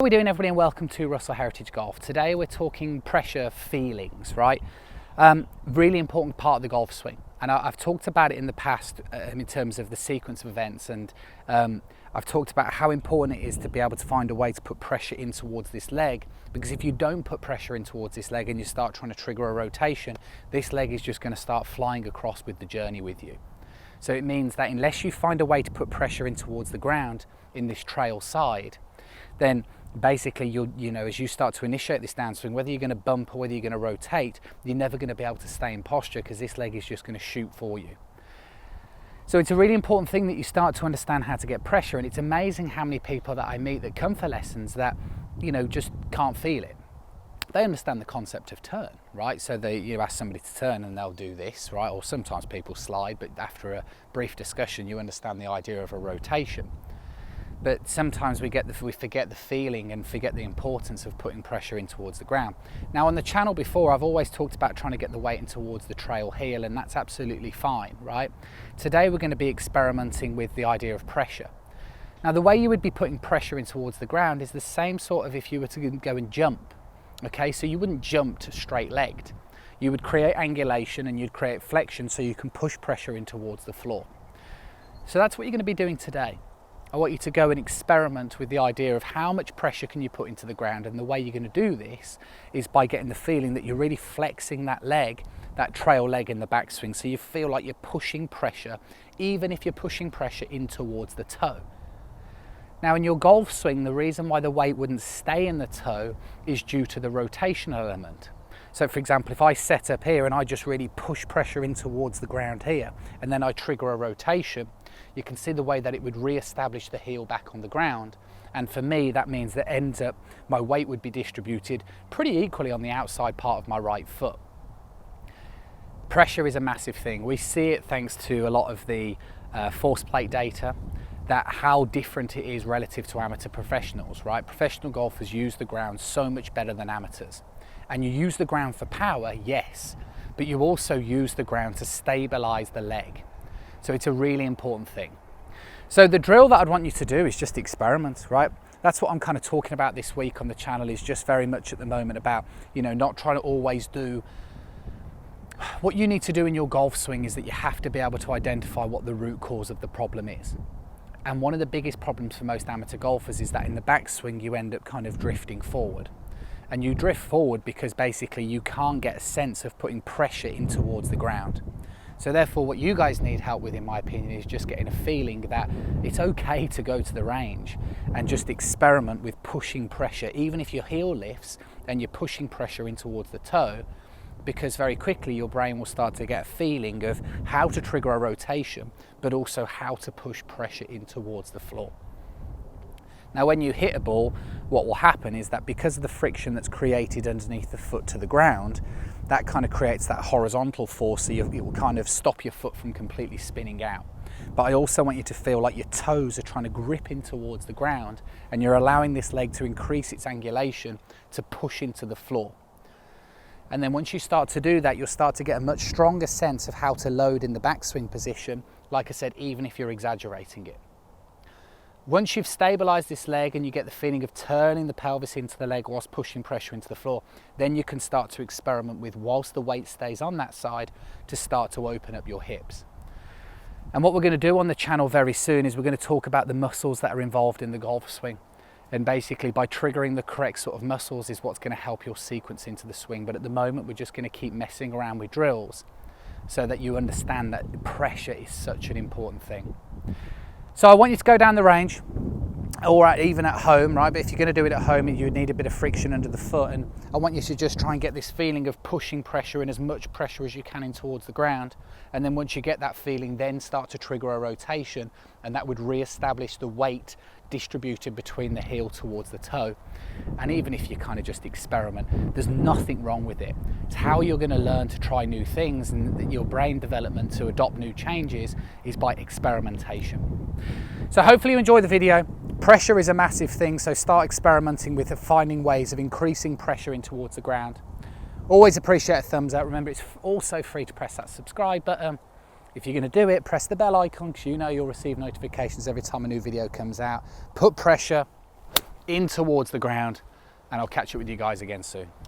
How are we doing, everybody, and welcome to Russell Heritage Golf. Today we're talking pressure feelings, right? Really important part of the golf swing, and I've talked about it in the past in terms of the sequence of events, and I've talked about how important it is to be able to find a way to put pressure in towards this leg, because if you don't put pressure in towards this leg and you start trying to trigger a rotation, this leg is just going to start flying across with the journey with you. So it means that unless you find a way to put pressure in towards the ground in this trail side, then basically you know, as you start to initiate this downswing, whether you're going to bump or whether you're going to rotate, you're never going to be able to stay in posture because this leg is just going to shoot for you. So it's a really important thing that you start to understand how to get pressure, and it's amazing how many people that I meet that come for lessons that, you know, just can't feel it. They understand the concept of turn, right? So you ask somebody to turn and they'll do this, right? Or sometimes people slide, but after a brief discussion you understand the idea of a rotation. But sometimes we forget the feeling and forget the importance of putting pressure in towards the ground. Now, on the channel before, I've always talked about trying to get the weight in towards the trail heel, and that's absolutely fine, right? Today we're going to be experimenting with the idea of pressure. Now, the way you would be putting pressure in towards the ground is the same sort of if you were to go and jump, okay? So you wouldn't jump to straight-legged. You would create angulation and you'd create flexion so you can push pressure in towards the floor. So that's what you're going to be doing today. I want you to go and experiment with the idea of how much pressure can you put into the ground, and the way you're going to do this is by getting the feeling that you're really flexing that leg, that trail leg in the backswing, so you feel like you're pushing pressure, even if you're pushing pressure in towards the toe. Now, in your golf swing, the reason why the weight wouldn't stay in the toe is due to the rotation element. So for example, if I set up here and I just really push pressure in towards the ground here, and then I trigger a rotation, you can see the way that it would re-establish the heel back on the ground. And for me, that means that ends up my weight would be distributed pretty equally on the outside part of my right foot. Pressure is a massive thing. We see it thanks to a lot of the force plate data, that how different it is relative to amateur professionals, right? Professional golfers use the ground so much better than amateurs. And you use the ground for power, yes, but you also use the ground to stabilize the leg. So it's a really important thing. So the drill that I'd want you to do is just experiment, right? That's what I'm kind of talking about this week on the channel, is just very much at the moment about, you know, not trying to always do. What you need to do in your golf swing is that you have to be able to identify what the root cause of the problem is. And one of the biggest problems for most amateur golfers is that in the backswing you end up kind of drifting forward. And you drift forward because basically you can't get a sense of putting pressure in towards the ground. So therefore what you guys need help with, in my opinion, is just getting a feeling that it's okay to go to the range and just experiment with pushing pressure, even if your heel lifts and you're pushing pressure in towards the toe, because very quickly your brain will start to get a feeling of how to trigger a rotation, but also how to push pressure in towards the floor. Now, when you hit a ball, what will happen is that because of the friction that's created underneath the foot to the ground, that kind of creates that horizontal force, so it will kind of stop your foot from completely spinning out. But I also want you to feel like your toes are trying to grip in towards the ground, and you're allowing this leg to increase its angulation to push into the floor. And then once you start to do that, you'll start to get a much stronger sense of how to load in the backswing position, like I said, even if you're exaggerating it. Once you've stabilized this leg and you get the feeling of turning the pelvis into the leg whilst pushing pressure into the floor, then you can start to experiment with, whilst the weight stays on that side, to start to open up your hips. And what we're going to do on the channel very soon is we're going to talk about the muscles that are involved in the golf swing. And basically by triggering the correct sort of muscles is what's going to help your sequence into the swing. But at the moment we're just going to keep messing around with drills so that you understand that pressure is such an important thing. So I want you to go down the range, or even at home, right? But if you're going to do it at home, you would need a bit of friction under the foot, and I want you to just try and get this feeling of pushing pressure in, as much pressure as you can in towards the ground. And then once you get that feeling, then start to trigger a rotation, and that would re-establish the weight distributed between the heel towards the toe. And even if you kind of just experiment, there's nothing wrong with it. It's how you're going to learn to try new things, and your brain development to adopt new changes is by experimentation. So hopefully you enjoy the video. Pressure is a massive thing, so start experimenting with finding ways of increasing pressure in towards the ground. Always appreciate a thumbs up. Remember, it's also free to press that subscribe button. If you're going to do it, press the bell icon, because you know you'll receive notifications every time a new video comes out. Put pressure, in towards the ground, and I'll catch up with you guys again soon.